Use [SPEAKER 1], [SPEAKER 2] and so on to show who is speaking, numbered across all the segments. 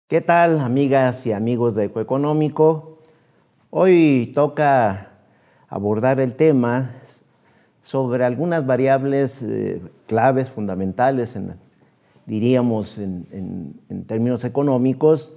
[SPEAKER 1] ¿Qué tal, amigas y amigos de Ecoeconómico? Hoy toca abordar el tema sobre algunas variables claves, fundamentales, diríamos en términos económicos,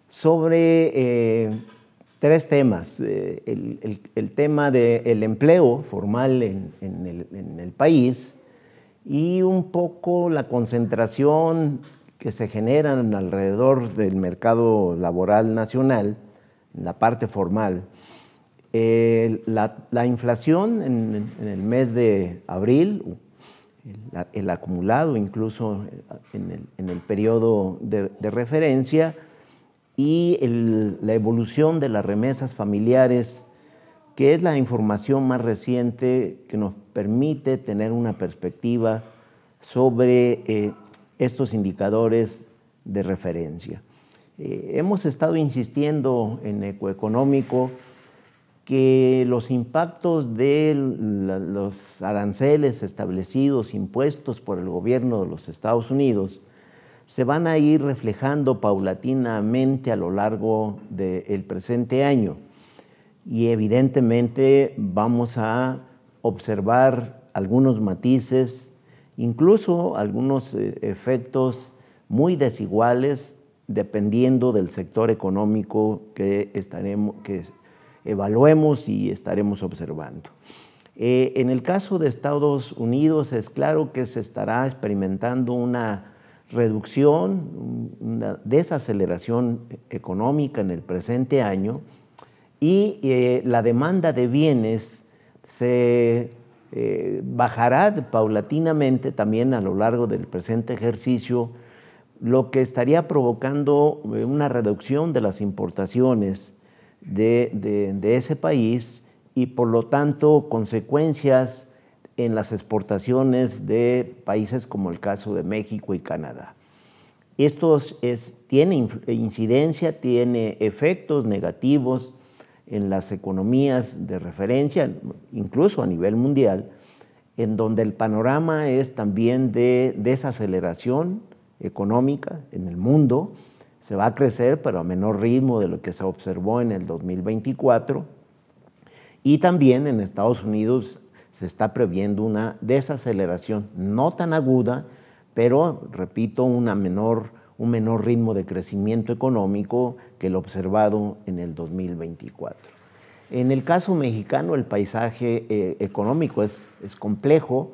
[SPEAKER 1] sobre tres temas. El tema del empleo formal en el país y un poco la concentración que se generan alrededor del mercado laboral nacional, en la parte formal. La inflación en el mes de abril, el acumulado incluso en el periodo de referencia, y la evolución de las remesas familiares, que es la información más reciente que nos permite tener una perspectiva sobre estos indicadores de referencia. Hemos estado insistiendo en Ecoeconómico que los impactos de los aranceles establecidos, impuestos por el gobierno de los Estados Unidos, se van a ir reflejando paulatinamente a lo largo del presente año. Y evidentemente vamos a observar algunos matices, incluso algunos efectos muy desiguales dependiendo del sector económico que evaluemos y estaremos observando. En el caso de Estados Unidos es claro que se estará experimentando una reducción, una desaceleración económica en el presente año, y la demanda de bienes se bajará paulatinamente también a lo largo del presente ejercicio, lo que estaría provocando una reducción de las importaciones de ese país y por lo tanto consecuencias en las exportaciones de países como el caso de México y Canadá. Esto tiene incidencia, tiene efectos negativos en las economías de referencia, incluso a nivel mundial, en donde el panorama es también de desaceleración económica en el mundo. Se va a crecer, pero a menor ritmo de lo que se observó en el 2024. Y también en Estados Unidos se está previendo una desaceleración, no tan aguda, pero, repito, un menor ritmo de crecimiento económico que el observado en el 2024. En el caso mexicano, el paisaje económico es complejo,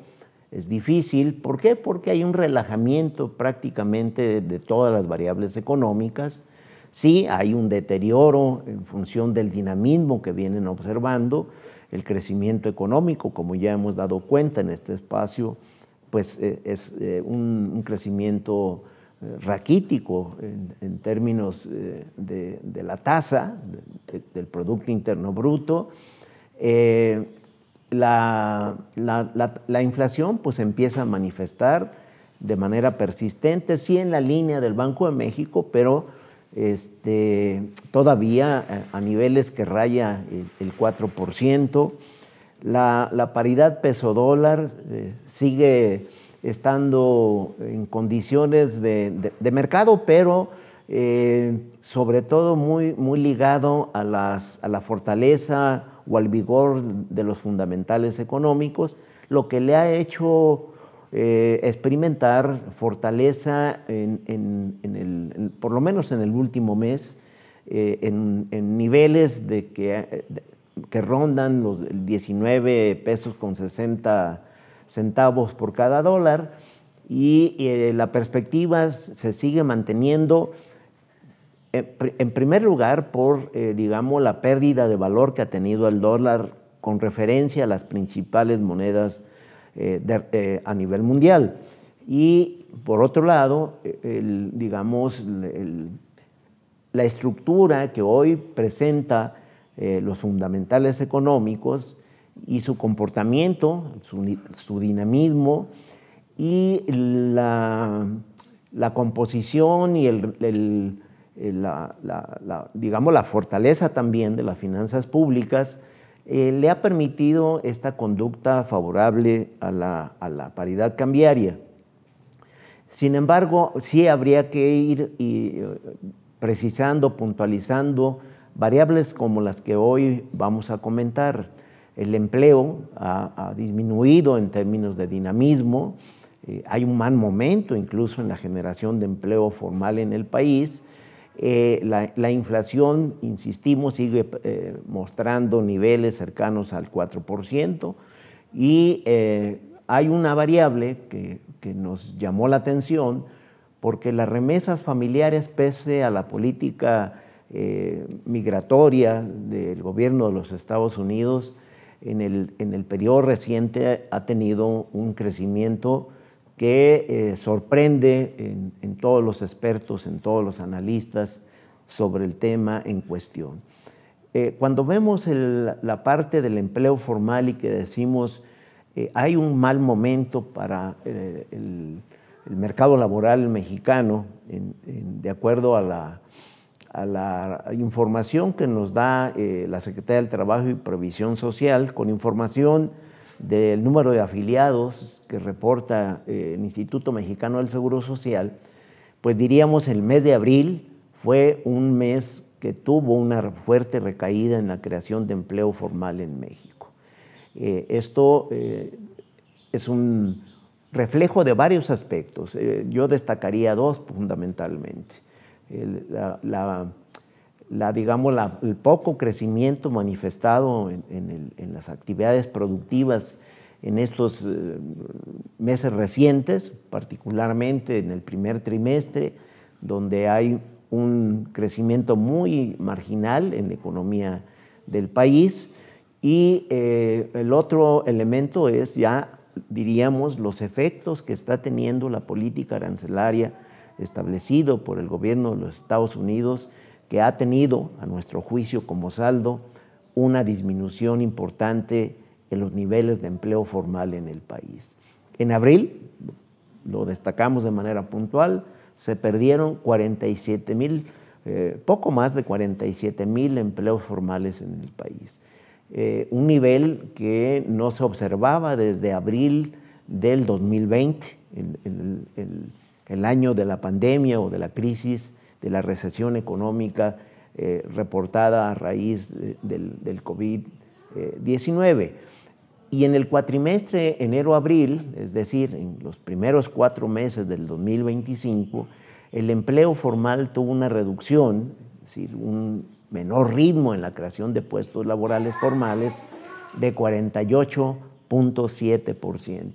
[SPEAKER 1] es difícil. ¿Por qué? Porque hay un relajamiento prácticamente de todas las variables económicas. Sí, hay un deterioro en función del dinamismo que vienen observando. El crecimiento económico, como ya hemos dado cuenta en este espacio, pues es un crecimiento raquítico en términos de la tasa del Producto Interno Bruto. La inflación pues empieza a manifestar de manera persistente, sí en la línea del Banco de México, pero todavía a niveles que raya el 4%. La paridad peso-dólar sigue estando en condiciones de mercado, pero sobre todo muy ligado a la fortaleza o al vigor de los fundamentales económicos, lo que le ha hecho experimentar fortaleza por lo menos en el último mes, en niveles que rondan los 19 pesos con 60 centavos por cada dólar, y la perspectiva se sigue manteniendo en primer lugar por, digamos, la pérdida de valor que ha tenido el dólar con referencia a las principales monedas a nivel mundial. Y por otro lado, la estructura que hoy presenta los fundamentales económicos y su comportamiento, su dinamismo y la composición y digamos, la fortaleza también de las finanzas públicas le ha permitido esta conducta favorable a la paridad cambiaria. Sin embargo, sí habría que ir precisando, puntualizando variables como las que hoy vamos a comentar. El empleo ha disminuido en términos de dinamismo, hay un mal momento incluso en la generación de empleo formal en el país. La inflación, insistimos, sigue mostrando niveles cercanos al 4%, y hay una variable que nos llamó la atención, porque las remesas familiares, pese a la política migratoria del gobierno de los Estados Unidos, en el periodo reciente ha tenido un crecimiento que sorprende en todos los expertos, en todos los analistas sobre el tema en cuestión. Cuando vemos la parte del empleo formal y que decimos hay un mal momento para el mercado laboral mexicano, de acuerdo a la información que nos da la Secretaría del Trabajo y Previsión Social, con información del número de afiliados que reporta el Instituto Mexicano del Seguro Social, pues diríamos el mes de abril fue un mes que tuvo una fuerte recaída en la creación de empleo formal en México. Esto es un reflejo de varios aspectos. Yo destacaría dos fundamentalmente. El poco crecimiento manifestado en las actividades productivas en estos meses recientes, particularmente en el primer trimestre, donde hay un crecimiento muy marginal en la economía del país. Y el otro elemento es ya, diríamos, los efectos que está teniendo la política arancelaria establecido por el gobierno de los Estados Unidos, que ha tenido, a nuestro juicio como saldo, una disminución importante en los niveles de empleo formal en el país. En abril, lo destacamos de manera puntual, se perdieron 47,000, poco más de 47,000 empleos formales en el país. Un nivel que no se observaba desde abril del 2020, el año de la pandemia o de la crisis, de la recesión económica reportada a raíz del COVID-19. Y en el cuatrimestre enero-abril, es decir, en los primeros 4 meses del 2025, el empleo formal tuvo una reducción, es decir, un menor ritmo en la creación de puestos laborales formales de 48.7%.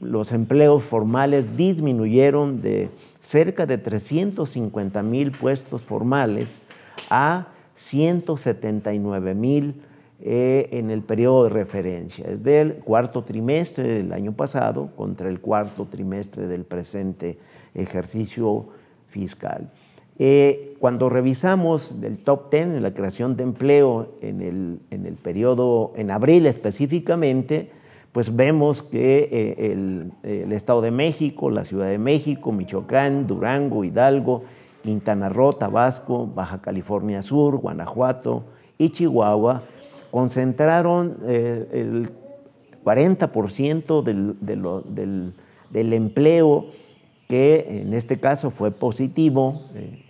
[SPEAKER 1] Los empleos formales disminuyeron de cerca de 350,000 puestos formales a 179,000 en el periodo de referencia, es del cuarto trimestre del año pasado contra el cuarto trimestre del presente ejercicio fiscal. Cuando revisamos el top 10 en la creación de empleo en el periodo, en abril específicamente, pues vemos que el Estado de México, la Ciudad de México, Michoacán, Durango, Hidalgo, Quintana Roo, Tabasco, Baja California Sur, Guanajuato y Chihuahua concentraron el 40% del empleo, que en este caso fue positivo.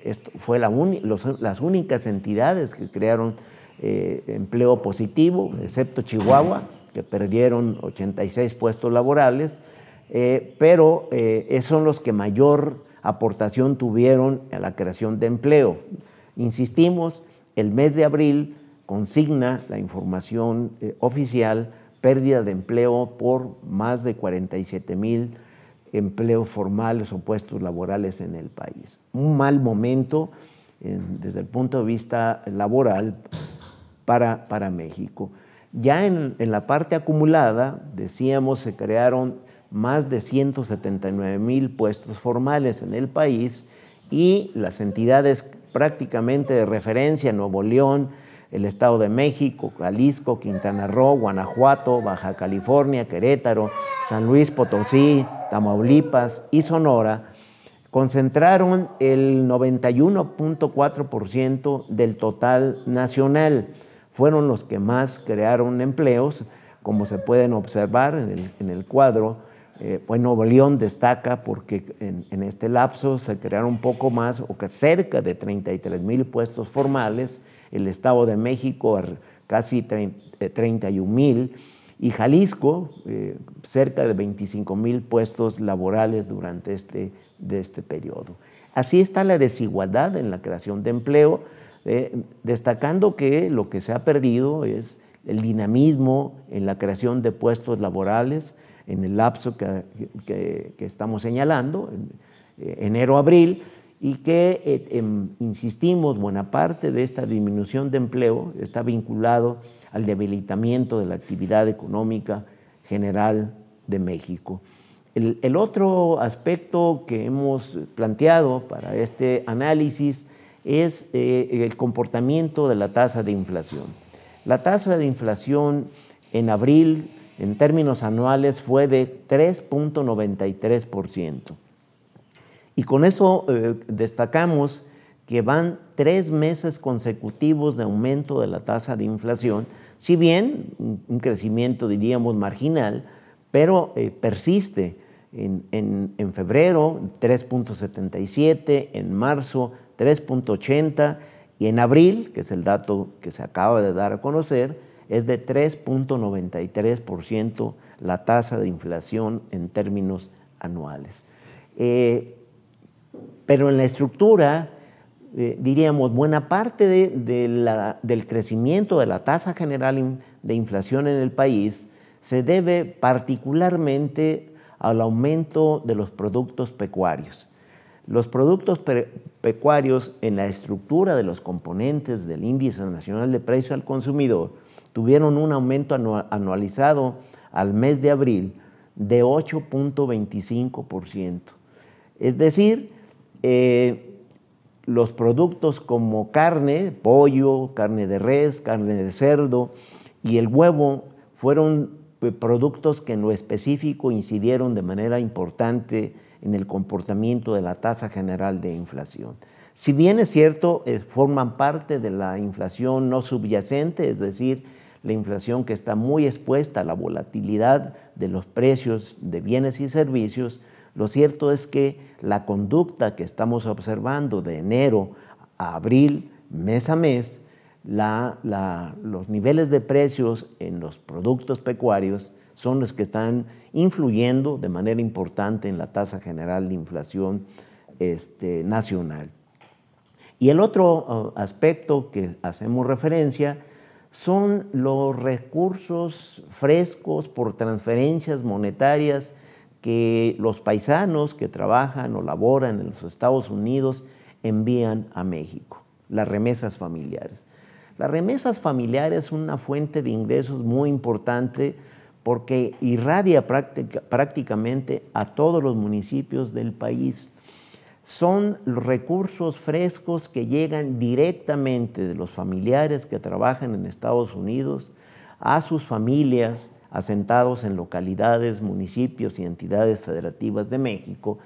[SPEAKER 1] Esto fue las únicas entidades que crearon empleo positivo, excepto Chihuahua, que perdieron 86 puestos laborales, pero son los que mayor aportación tuvieron a la creación de empleo. Insistimos, el mes de abril consigna la información oficial pérdida de empleo por más de 47,000 empleos formales o puestos laborales en el país. Un mal momento desde el punto de vista laboral para México. Ya en la parte acumulada, decíamos, se crearon más de 179,000 puestos formales en el país, y las entidades prácticamente de referencia, Nuevo León, el Estado de México, Jalisco, Quintana Roo, Guanajuato, Baja California, Querétaro, San Luis Potosí, Tamaulipas y Sonora, concentraron el 91.4% del total nacional. Fueron los que más crearon empleos, como se pueden observar en el cuadro, Pues Nuevo León destaca porque en este lapso se crearon un poco más, o que cerca de 33,000 puestos formales, el Estado de México casi 31,000, y Jalisco cerca de 25,000 puestos laborales durante este periodo. Así está la desigualdad en la creación de empleo, destacando que lo que se ha perdido es el dinamismo en la creación de puestos laborales en el lapso que estamos señalando, enero-abril, y que, insistimos, buena parte de esta disminución de empleo está vinculado al debilitamiento de la actividad económica general de México. El otro aspecto que hemos planteado para este análisis es el comportamiento de la tasa de inflación. La tasa de inflación en abril, en términos anuales, fue de 3.93%. Y con eso destacamos que van 3 meses consecutivos de aumento de la tasa de inflación, si bien un crecimiento, diríamos, marginal, pero persiste. En febrero 3.77, en marzo 3.80, y en abril, que es el dato que se acaba de dar a conocer, es de 3.93% la tasa de inflación en términos anuales. Pero en la estructura, diríamos, buena parte del crecimiento de la tasa general de inflación en el país se debe particularmente al aumento de los productos pecuarios. Los productos pecuarios en la estructura de los componentes del Índice Nacional de Precio al Consumidor tuvieron un aumento anualizado al mes de abril de 8.25%. Es decir, los productos como carne, pollo, carne de res, carne de cerdo y el huevo fueron productos que en lo específico incidieron de manera importante en el comportamiento de la tasa general de inflación. Si bien es cierto, forman parte de la inflación no subyacente, es decir, la inflación que está muy expuesta a la volatilidad de los precios de bienes y servicios, lo cierto es que la conducta que estamos observando de enero a abril, mes a mes, los niveles de precios en los productos pecuarios son los que están influyendo de manera importante en la tasa general de inflación nacional. Y el otro aspecto que hacemos referencia son los recursos frescos por transferencias monetarias que los paisanos que trabajan o laboran en los Estados Unidos envían a México, las remesas familiares. Las remesas familiares son una fuente de ingresos muy importante porque irradia prácticamente a todos los municipios del país. Son los recursos frescos que llegan directamente de los familiares que trabajan en Estados Unidos a sus familias asentados en localidades, municipios y entidades federativas de México,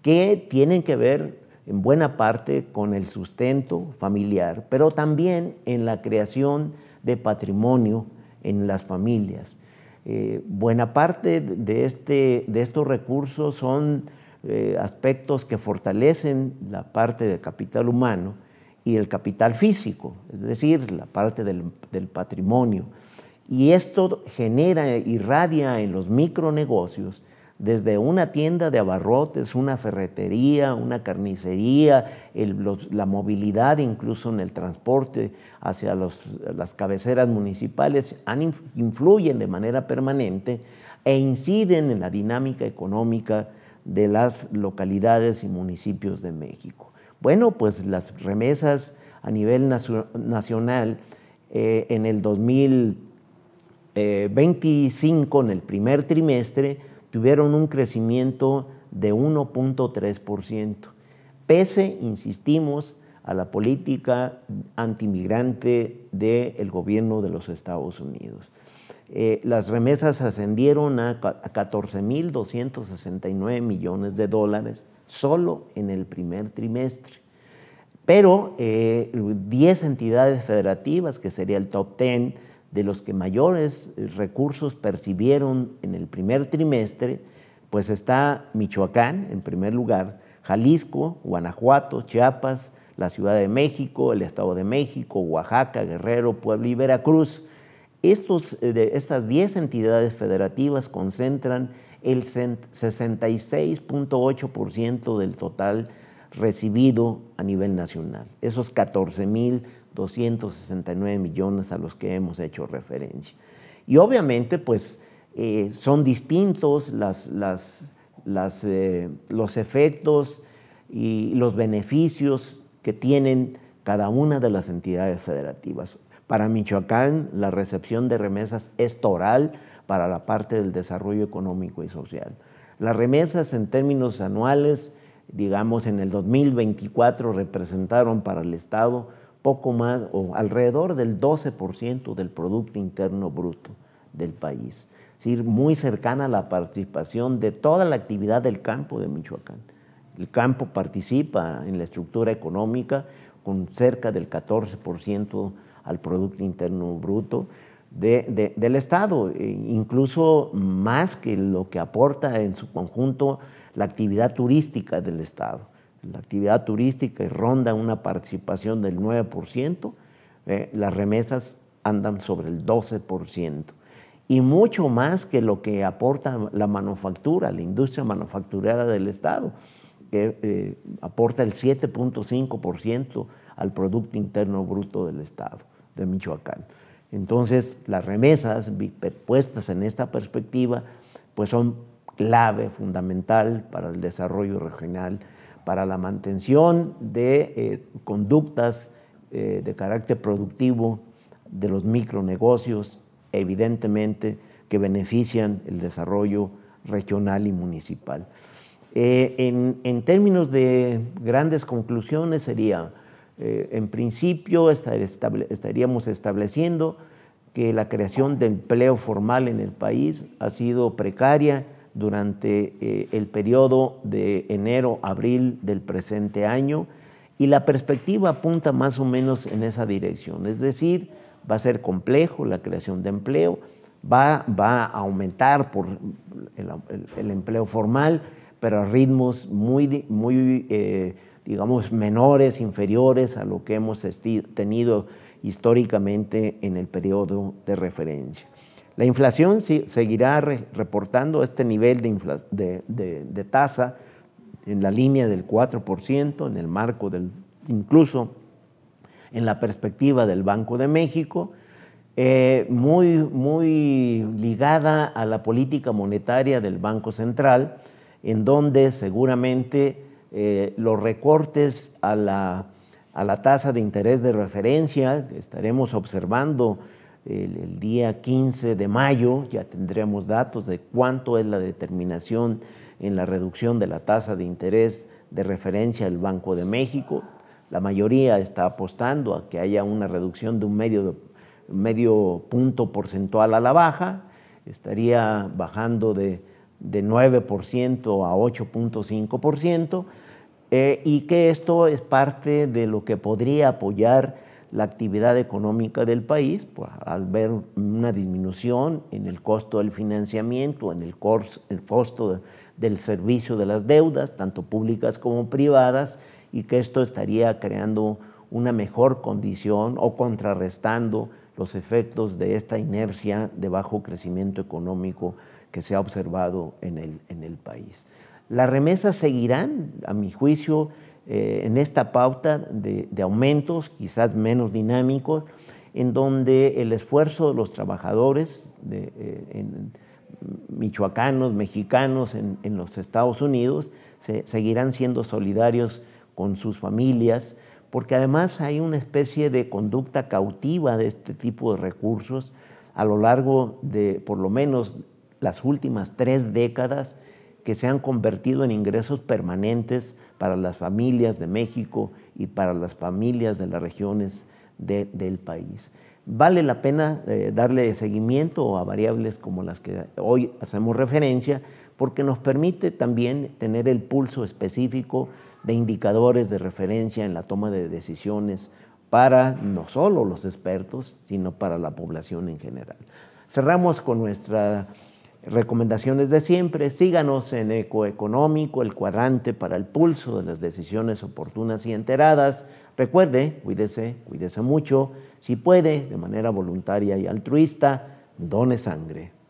[SPEAKER 1] que tienen que ver en buena parte con el sustento familiar, pero también en la creación de patrimonio en las familias. Buena parte de estos recursos son aspectos que fortalecen la parte del capital humano y el capital físico, es decir, la parte del patrimonio. Y esto irradia en los micronegocios, desde una tienda de abarrotes, una ferretería, una carnicería, la movilidad incluso en el transporte hacia las cabeceras municipales, influyen de manera permanente e inciden en la dinámica económica de las localidades y municipios de México. Bueno, pues las remesas a nivel nacional en el 2025, en el primer trimestre, tuvieron un crecimiento de 1.3%, pese, insistimos, a la política antimigrante del gobierno de los Estados Unidos. Las remesas ascendieron a 14,269 millones de dólares solo en el primer trimestre. Pero 10 entidades federativas, que sería el top 10 de los que mayores recursos percibieron en el primer trimestre, pues está Michoacán en primer lugar, Jalisco, Guanajuato, Chiapas, la Ciudad de México, el Estado de México, Oaxaca, Guerrero, Puebla y Veracruz. Estas 10 entidades federativas concentran el 66.8% del total recibido a nivel nacional, esos 14.269 millones a los que hemos hecho referencia. Y obviamente, pues, son distintos los efectos y los beneficios que tienen cada una de las entidades federativas. Para Michoacán, la recepción de remesas es toral para la parte del desarrollo económico y social. Las remesas en términos anuales, digamos, en el 2024 representaron para el Estado poco más o alrededor del 12% del Producto Interno Bruto del país. Es decir, muy cercana a la participación de toda la actividad del campo de Michoacán. El campo participa en la estructura económica con cerca del 14% al Producto Interno Bruto del Estado, incluso más que lo que aporta en su conjunto la actividad turística del Estado. La actividad turística ronda una participación del 9%, las remesas andan sobre el 12%, y mucho más que lo que aporta la manufactura, la industria manufacturera del Estado, que aporta el 7.5% al Producto Interno Bruto del Estado de Michoacán. Entonces, las remesas puestas en esta perspectiva, pues son clave, fundamental para el desarrollo regional, para la mantención de conductas de carácter productivo de los micronegocios, evidentemente que benefician el desarrollo regional y municipal. En términos de grandes conclusiones sería, en principio estaríamos estableciendo que la creación de empleo formal en el país ha sido precaria durante el periodo de enero-abril del presente año, y la perspectiva apunta más o menos en esa dirección. Es decir, va a ser complejo la creación de empleo, va a aumentar por el empleo formal, pero a ritmos muy digamos, menores, inferiores a lo que hemos tenido históricamente en el periodo de referencia. La inflación seguirá reportando este nivel de tasa en la línea del 4%, en el marco incluso en la perspectiva del Banco de México, muy ligada a la política monetaria del Banco Central, en donde seguramente los recortes a la tasa de interés de referencia que estaremos observando el día 15 de mayo, ya tendremos datos de cuánto es la determinación en la reducción de la tasa de interés de referencia del Banco de México. La mayoría está apostando a que haya una reducción de un medio punto porcentual a la baja, estaría bajando de 9% a 8.5%, y que esto es parte de lo que podría apoyar la actividad económica del país, pues, al ver una disminución en el costo del financiamiento, en el costo del servicio de las deudas, tanto públicas como privadas, y que esto estaría creando una mejor condición o contrarrestando los efectos de esta inercia de bajo crecimiento económico que se ha observado en el país. Las remesas seguirán, a mi juicio, en esta pauta de aumentos, quizás menos dinámicos, en donde el esfuerzo de los trabajadores michoacanos, mexicanos en los Estados Unidos, seguirán siendo solidarios con sus familias, porque además hay una especie de conducta cautiva de este tipo de recursos a lo largo de por lo menos las últimas 3 décadas, que se han convertido en ingresos permanentes para las familias de México y para las familias de las regiones del país. Vale la pena darle seguimiento a variables como las que hoy hacemos referencia, porque nos permite también tener el pulso específico de indicadores de referencia en la toma de decisiones para no solo los expertos, sino para la población en general. Cerramos con nuestra Recomendaciones de siempre, síganos en Ecoeconómico, el cuadrante para el pulso de las decisiones oportunas y enteradas. Recuerde, cuídese mucho. Si puede, de manera voluntaria y altruista, done sangre.